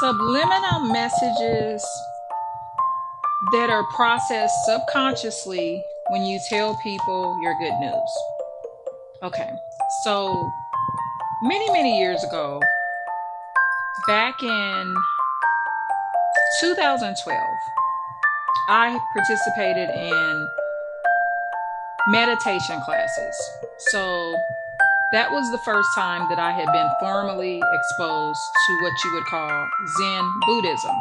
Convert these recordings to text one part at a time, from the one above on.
Subliminal messages that are processed subconsciously when you tell people your good news. Okay, so many years ago, back in 2012, I participated in meditation classes. So that was the first time that I had been formally exposed to what you would call Zen Buddhism.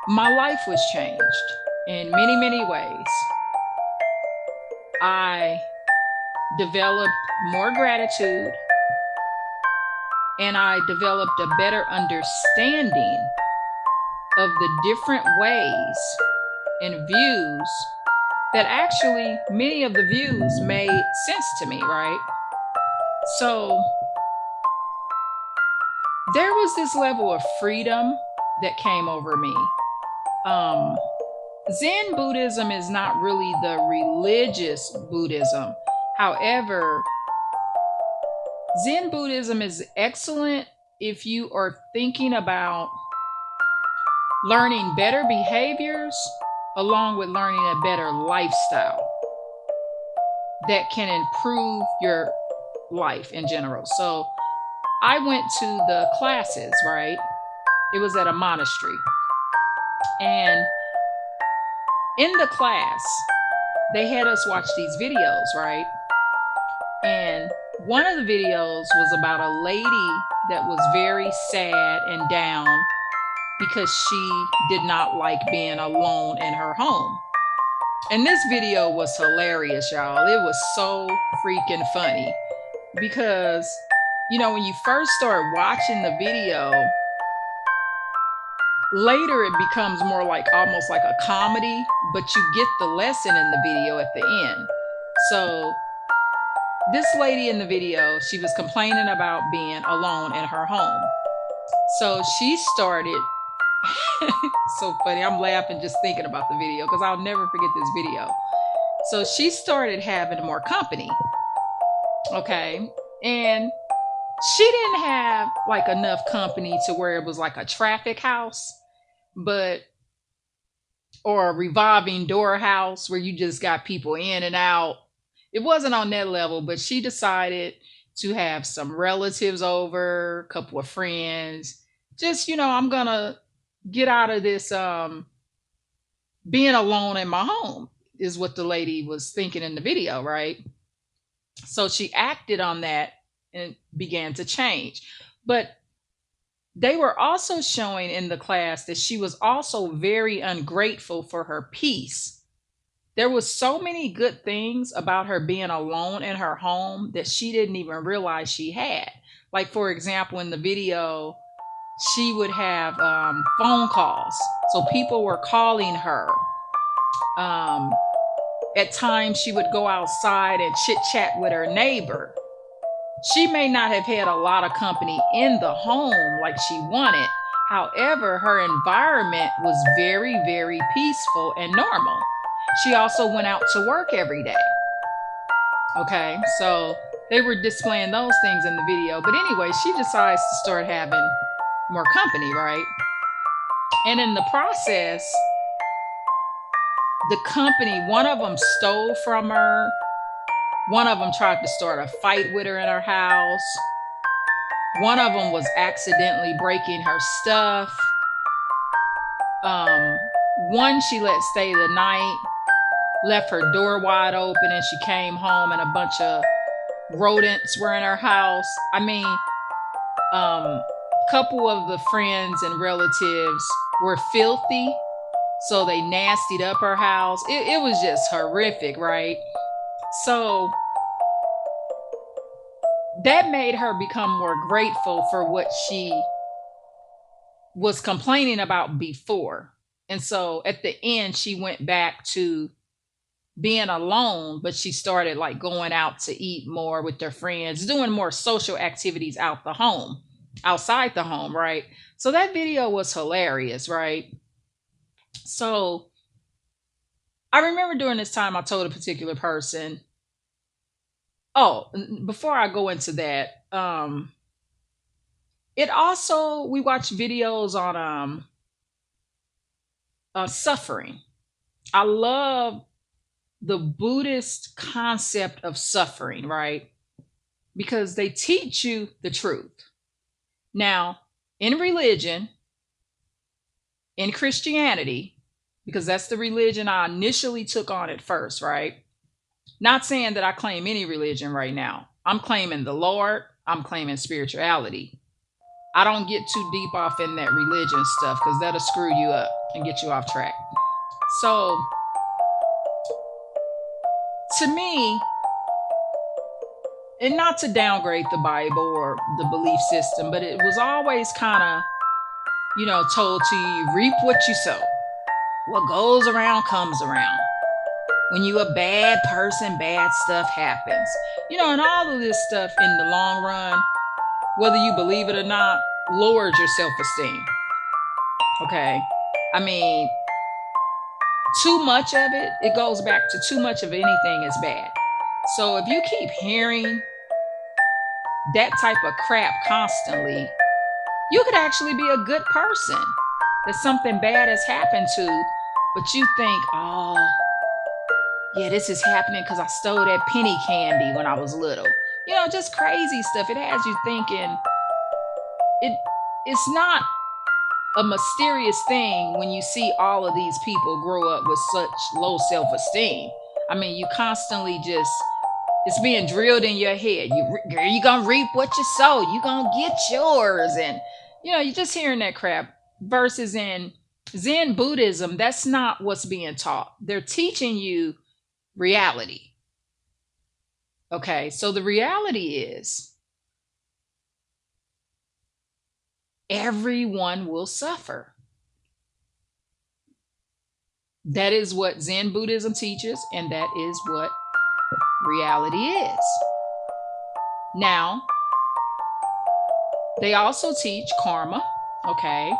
My life was changed in many ways. I developed more gratitude and I developed a better understanding of the different ways and views that actually many of the views made sense to me, right? So there was this level of freedom that came over me. Um, Zen Buddhism is not really the religious Buddhism. However, Zen Buddhism is excellent if you are thinking about learning better behaviors along with learning a better lifestyle that can improve your life in general. So I went to the classes, right? It was at a monastery. And in the class, they had us watch these videos, right? And one of the videos was about a lady that was very sad and down because she did not like being alone in her home. And this video was hilarious, y'all. It was so freaking funny because, when you first start watching the video, later it becomes more like almost like a comedy, but you get the lesson in the video at the end. So this lady in the video, she was complaining about being alone in her home. So she started, so funny, I'm laughing just thinking about the video because I'll never forget this video. So she started having more company. Okay. And she didn't have like enough company to where it was like a traffic house, but or a revolving door house where you just got people in and out. It wasn't on that level, but she decided to have some relatives over, a couple of friends. Just, I'm going to get out of this being alone in my home is what the lady was thinking in the video, right? So she acted on that and began to change. But they were also showing in the class that she was also very ungrateful for her peace. There was so many good things about her being alone in her home that she didn't even realize she had. Like, for example, in the video, she would have phone calls. So people were calling her. At times, she would go outside and chit chat with her neighbor. She may not have had a lot of company in the home like she wanted. However, her environment was very peaceful and normal. She also went out to work every day. Okay, so they were displaying those things in the video. But anyway, she decides to start having more company, right? And in the process, the company, one of them stole from her. One of them tried to start a fight with her in her house. One of them was accidentally breaking her stuff. One she let stay the night, left her door wide open, and she came home and a bunch of rodents were in her house. I mean, couple of the friends and relatives were filthy, so they nastied up her house. It was just horrific, right? So that made her become more grateful for what she was complaining about before. And so at the end, she went back to being alone, but she started like going out to eat more with their friends, doing more social activities outside the home, right? So that video was hilarious, right? So I remember during this time, I told a particular person, oh, before I go into that, It also, we watch videos on suffering. I love the Buddhist concept of suffering, right? Because they teach you the truth. Now, in religion, in Christianity, because that's the religion I initially took on at first, right? Not saying that I claim any religion right now. I'm claiming the Lord, I'm claiming spirituality. I don't get too deep off in that religion stuff because that'll screw you up and get you off track. So, to me, and not to downgrade the Bible or the belief system, but it was always kind of, told to you, reap what you sow. What goes around comes around. When you a bad person, bad stuff happens. And all of this stuff in the long run, whether you believe it or not, lowers your self-esteem. Okay. I mean, too much of it, it goes back to too much of anything is bad. So if you keep hearing that type of crap constantly, you could actually be a good person that something bad has happened to, but you think, oh, yeah, this is happening because I stole that penny candy when I was little. Just crazy stuff. It has you thinking it's not a mysterious thing when you see all of these people grow up with such low self-esteem. I mean, you constantly just, it's being drilled in your head. You're gonna reap what you sow. You're gonna get yours. And you're just hearing that crap. Versus in Zen Buddhism, that's not what's being taught. They're teaching you reality. Okay, so the reality is everyone will suffer. That is what Zen Buddhism teaches, and that is what reality is. Now, they also teach karma, okay?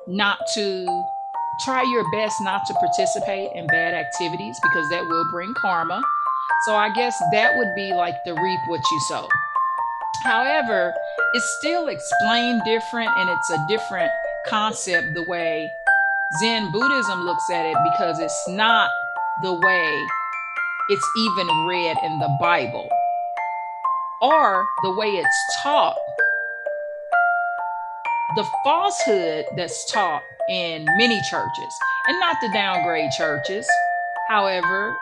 Not to try your best not to participate in bad activities because that will bring karma. So I guess that would be like the reap what you sow. However, it's still explained different and it's a different concept the way Zen Buddhism looks at it because it's not the way it's even read in the Bible or the way it's taught. The falsehood that's taught in many churches, and not to downgrade churches, however,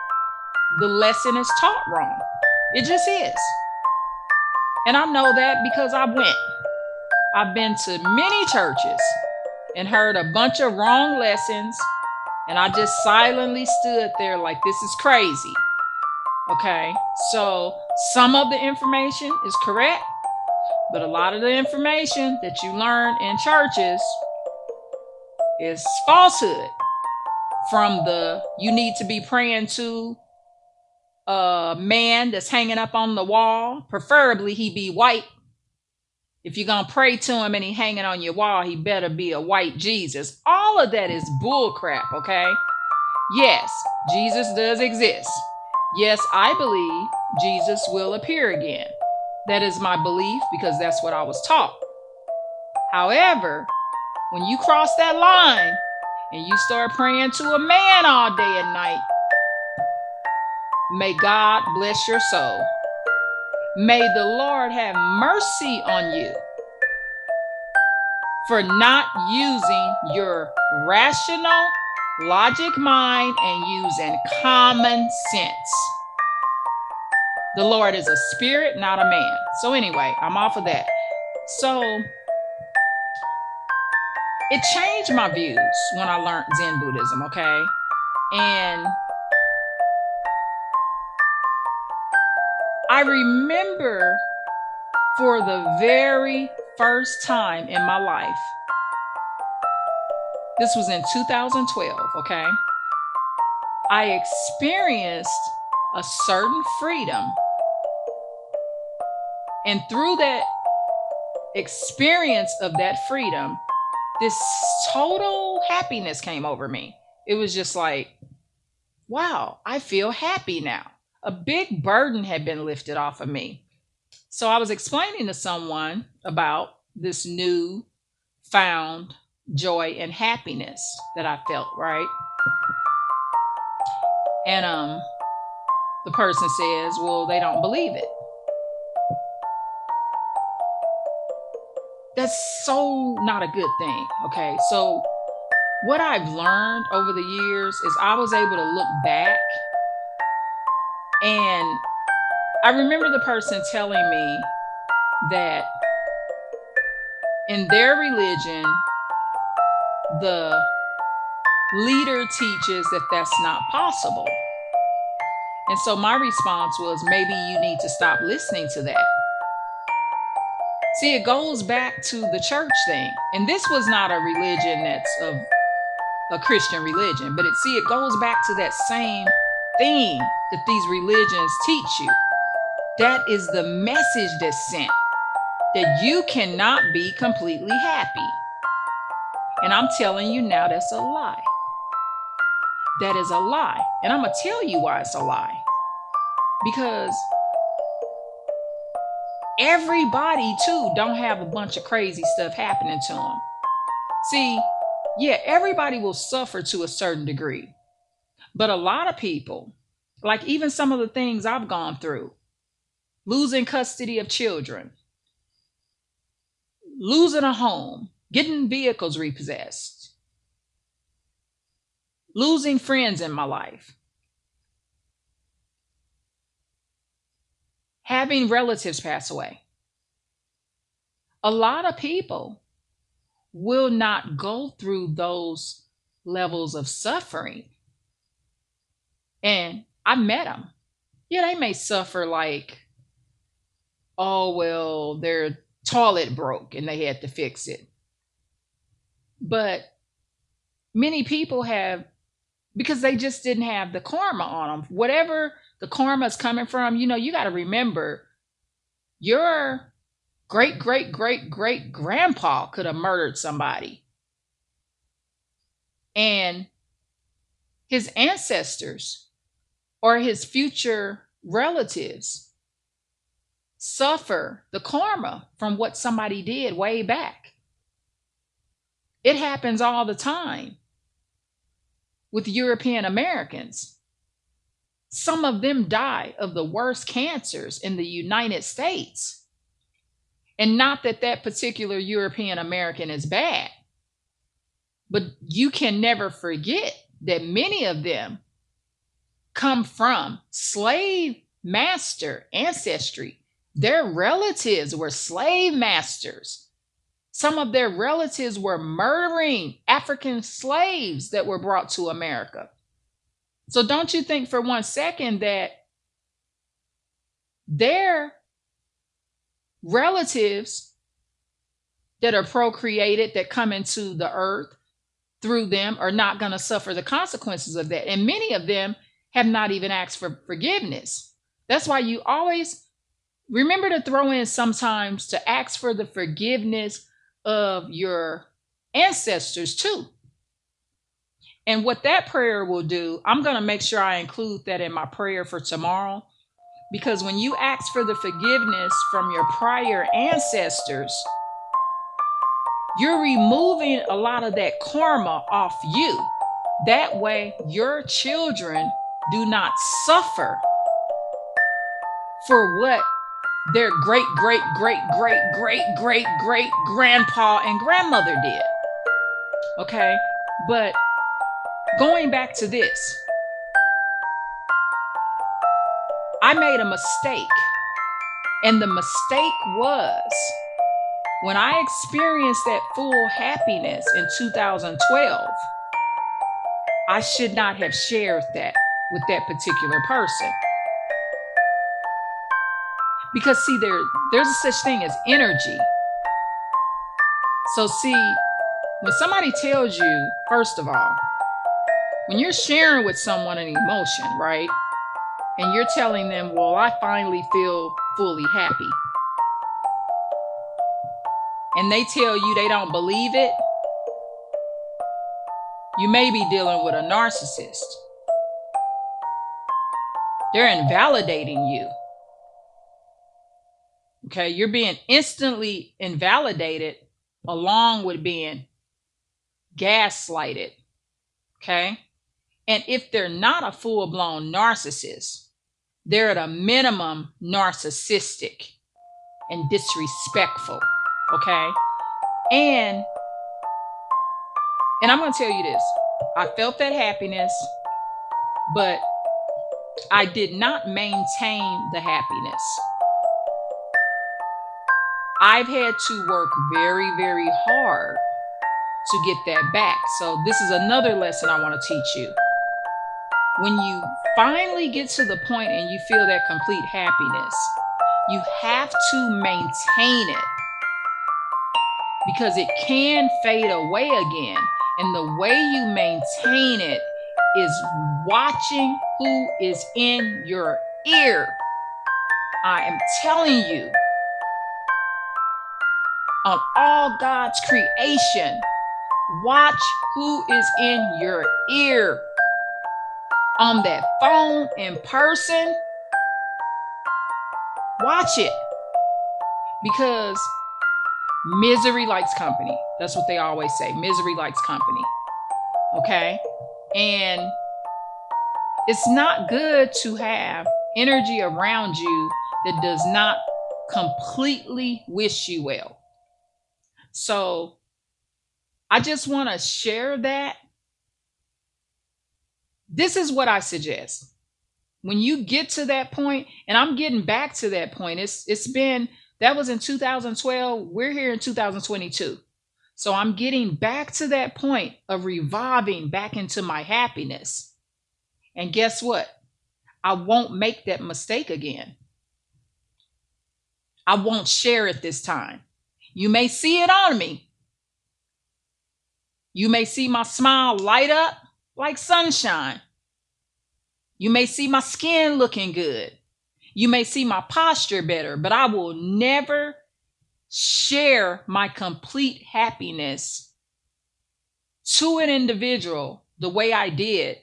the lesson is taught wrong. It just is. And I know that because I've been to many churches and heard a bunch of wrong lessons, and I just silently stood there like, this is crazy. Okay, so some of the information is correct, but a lot of the information that you learn in churches is falsehood. From the, you need to be praying to a man that's hanging up on the wall, preferably he be white. If you're going to pray to him and he hanging on your wall, he better be a white Jesus. All of that is bull crap, okay? Yes, Jesus does exist. Yes, I believe Jesus will appear again. That is my belief because that's what I was taught. However, when you cross that line and you start praying to a man all day and night, may God bless your soul. May the Lord have mercy on you for not using your rational logic mind and using common sense. The Lord is a spirit, not a man. So anyway, I'm off of that. So it changed my views when I learned Zen Buddhism, okay? And I remember for the very first time in my life, this was in 2012, okay? I experienced a certain freedom. And through that experience of that freedom, this total happiness came over me. It was just like, wow, I feel happy now. A big burden had been lifted off of me. So I was explaining to someone about this new found joy and happiness that I felt, right? And the person says, well, they don't believe it. That's so not a good thing. Okay. So what I've learned over the years is I was able to look back, and I remember the person telling me that in their religion, the leader teaches that that's not possible. And so my response was, maybe you need to stop listening to that. See, it goes back to the church thing. And this was not a religion that's of a Christian religion, but it goes back to that same thing that these religions teach you. That is the message that's sent, that you cannot be completely happy. And I'm telling you now, that's a lie. That is a lie. And I'm going to tell you why it's a lie. Because everybody too don't have a bunch of crazy stuff happening to them. See, yeah, everybody will suffer to a certain degree. But a lot of people, like even some of the things I've gone through, losing custody of children, losing a home, getting vehicles repossessed, losing friends in my life, having relatives pass away. A lot of people will not go through those levels of suffering. And I met them. Yeah, they may suffer like, oh, well, their toilet broke and they had to fix it. But many people have, because they just didn't have the karma on them. Whatever the karma is coming from, you got to remember your great, great, great, great grandpa could have murdered somebody. And his ancestors or his future relatives suffer the karma from what somebody did way back. It happens all the time with European Americans. Some of them die of the worst cancers in the United States. And not that that particular European American is bad, but you can never forget that many of them come from slave master ancestry. Their relatives were slave masters. Some of their relatives were murdering African slaves that were brought to America. So don't you think for one second that their relatives that are procreated, that come into the earth through them, are not going to suffer the consequences of that. And many of them have not even asked for forgiveness. That's why you always remember to throw in sometimes to ask for the forgiveness of your ancestors too. And what that prayer will do, I'm going to make sure I include that in my prayer for tomorrow. Because when you ask for the forgiveness from your prior ancestors, you're removing a lot of that karma off you. That way, your children do not suffer for what their great, great, great, great, great, great, great grandpa and grandmother did. Okay? But going back to this, I made a mistake. And the mistake was when I experienced that full happiness in 2012, I should not have shared that with that particular person. Because see, there's a such thing as energy. So see, when somebody tells you, first of all, when you're sharing with someone an emotion, right? And you're telling them, well, I finally feel fully happy. And they tell you they don't believe it, you may be dealing with a narcissist. They're invalidating you. Okay. You're being instantly invalidated along with being gaslighted. Okay. And if they're not a full blown narcissist, they're at a minimum narcissistic and disrespectful. Okay. And I'm going to tell you this. I felt that happiness, but I did not maintain the happiness. I've had to work very, very hard to get that back. So this is another lesson I want to teach you. When you finally get to the point and you feel that complete happiness, you have to maintain it because it can fade away again. And the way you maintain it is watching who is in your ear. I am telling you, on all God's creation, watch who is in your ear. On that phone, in person, watch it. Because misery likes company. That's what they always say. Misery likes company. Okay? And it's not good to have energy around you that does not completely wish you well. So I just want to share that. This is what I suggest. When you get to that point, and I'm getting back to that point, it's been, that was in 2012. We're here in 2022. So I'm getting back to that point of reviving back into my happiness. And guess what? I won't make that mistake again. I won't share it this time. You may see it on me. You may see my smile light up like sunshine. You may see my skin looking good. You may see my posture better, but I will never share my complete happiness to an individual the way I did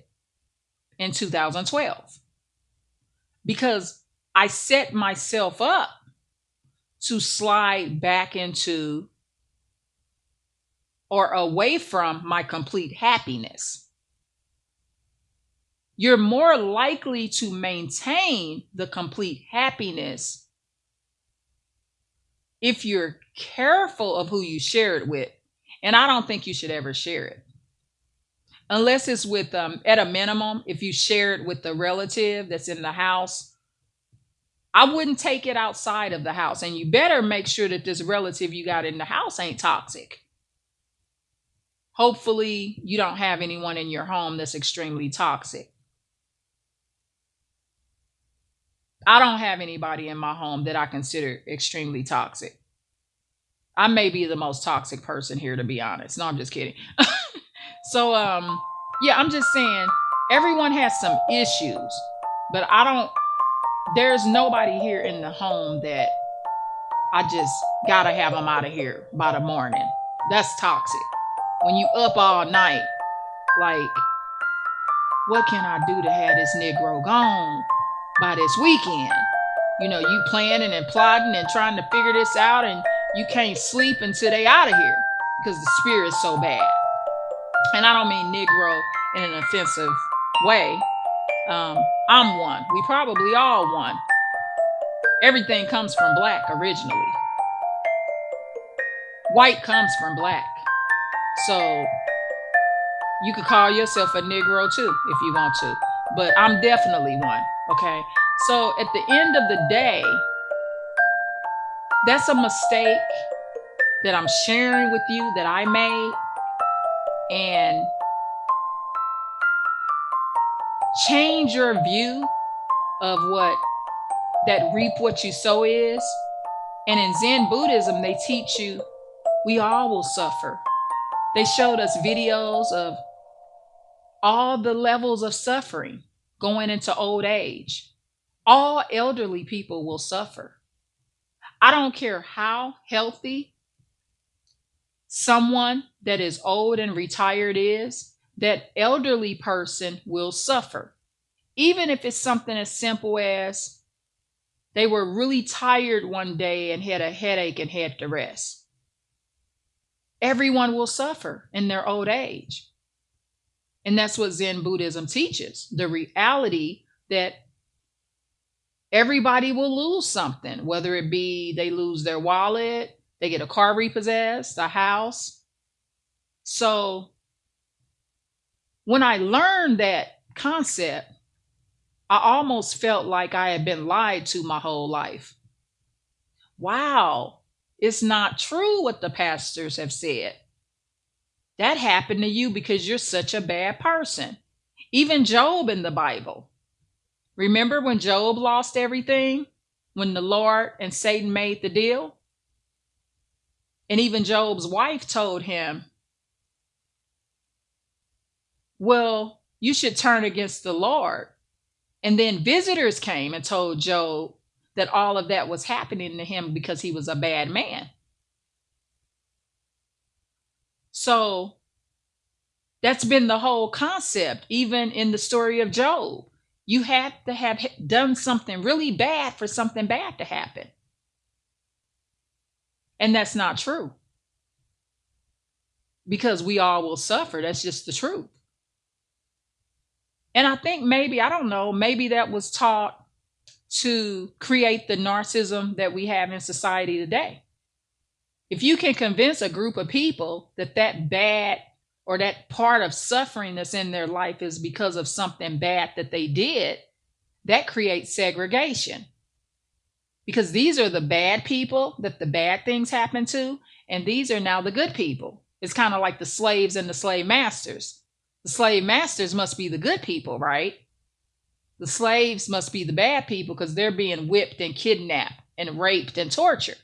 in 2012. Because I set myself up to slide back into or away from my complete happiness. You're more likely to maintain the complete happiness if you're careful of who you share it with. And I don't think you should ever share it. Unless it's with, at a minimum, if you share it with the relative that's in the house, I wouldn't take it outside of the house. And you better make sure that this relative you got in the house ain't toxic. Hopefully, you don't have anyone in your home that's extremely toxic. I don't have anybody in my home that I consider extremely toxic. I may be the most toxic person here, to be honest. No, I'm just kidding. So, yeah, I'm just saying everyone has some issues, but there's nobody here in the home that I just gotta have them out of here by the morning. That's toxic. When you up all night, like, what can I do to have this Negro gone by this weekend? You planning and plotting and trying to figure this out, and you can't sleep until they out of here because the spirit's so bad. And I don't mean Negro in an offensive way. I'm one. We probably all one. Everything comes from black originally. White comes from black. So you could call yourself a Negro too if you want to. But I'm definitely one. Okay. So at the end of the day, that's a mistake that I'm sharing with you that I made. And change your view of what that reap what you sow is. And in Zen Buddhism, they teach you we all will suffer. They showed us videos of all the levels of suffering going into old age. All elderly people will suffer. I don't care how healthy someone that is old and retired is, that elderly person will suffer. Even if it's something as simple as They were really tired one day and had a headache and had to rest. Everyone will suffer in their old age. And that's what Zen Buddhism teaches, the reality that everybody will lose something, whether it be they lose their wallet, they get a car repossessed, a house. So when I learned that concept, I almost felt like I had been lied to my whole life. Wow, it's not true what the pastors have said. That happened to you because you're such a bad person. Even Job in the Bible. Remember when Job lost everything? When the Lord and Satan made the deal? And even Job's wife told him, well, you should turn against the Lord. And then visitors came and told Job that all of that was happening to him because he was a bad man. So that's been the whole concept, even in the story of Job. You have to have done something really bad for something bad to happen. And that's not true. Because we all will suffer. That's just the truth. And I think maybe, I don't know, maybe that was taught to create the narcissism that we have in society today. If you can convince a group of people that that bad or that part of suffering that's in their life is because of something bad that they did, that creates segregation. Because these are the bad people that the bad things happen to, and these are now the good people. It's kind of like the slaves and the slave masters. The slave masters must be the good people, right? The slaves must be the bad people because they're being whipped and kidnapped and raped and tortured.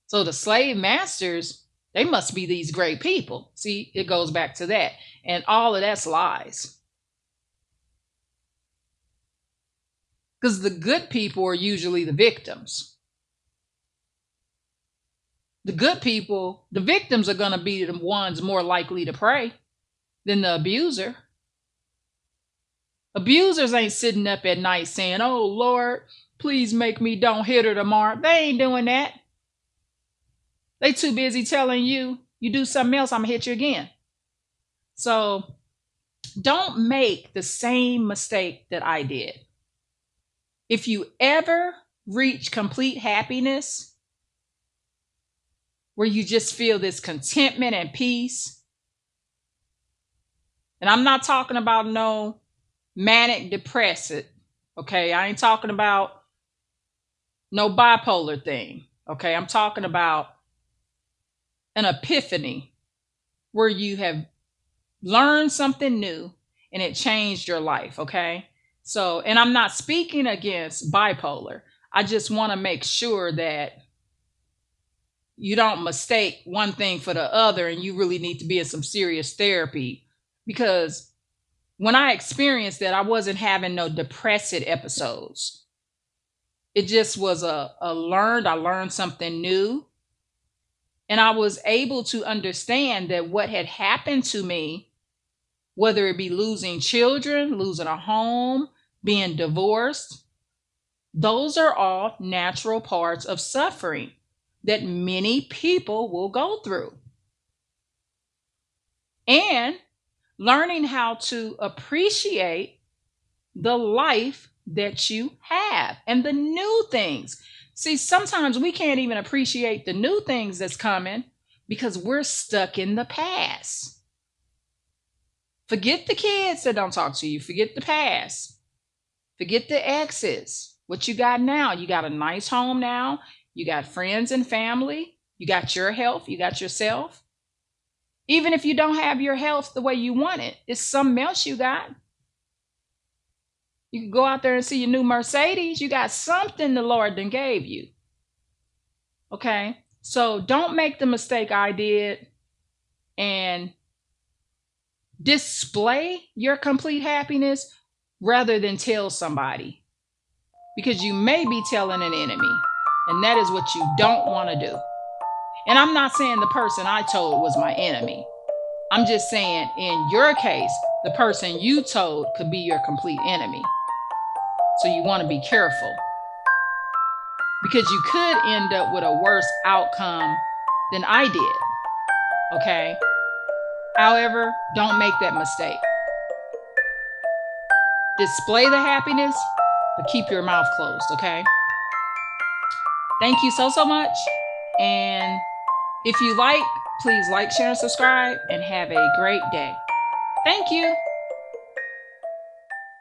So the slave masters, they must be these great people. See, it goes back to that. And all of that's lies. Because the good people are usually the victims. The good people, the victims are going to be the ones more likely to pray than the abuser. Abusers ain't sitting up at night saying, oh, Lord, please make me don't hit her tomorrow. They ain't doing that. They too busy telling you, you do something else, I'm going to hit you again. So don't make the same mistake that I did. If you ever reach complete happiness, where you just feel this contentment and peace, and I'm not talking about no manic depressive, okay? I ain't talking about no bipolar thing, okay? I'm talking about an epiphany where you have learned something new and it changed your life, okay? So, and I'm not speaking against bipolar. I just want to make sure that you don't mistake one thing for the other and you really need to be in some serious therapy. Because when I experienced that, I wasn't having no depressive episodes. It just was I learned something new. And I was able to understand that what had happened to me, whether it be losing children, losing a home, being divorced, those are all natural parts of suffering that many people will go through. And learning how to appreciate the life that you have and the new things. See, sometimes we can't even appreciate the new things that's coming because we're stuck in the past. Forget the kids that don't talk to you. Forget the past. Forget the exes. What you got now? You got a nice home now. You got friends and family. You got your health. You got yourself. Even if you don't have your health the way you want it, it's something else you got. You can go out there and see your new Mercedes. You got something the Lord done gave you. Okay? So don't make the mistake I did and display your complete happiness rather than tell somebody. Because you may be telling an enemy. And that is what you don't want to do. And I'm not saying the person I told was my enemy. I'm just saying in your case, the person you told could be your complete enemy. So you want to be careful. because you could end up with a worse outcome than I did. Okay? However, don't make that mistake. Display the happiness, but keep your mouth closed, okay? Thank you so much. And if you like, please like, share, and subscribe, and have a great day. Thank you.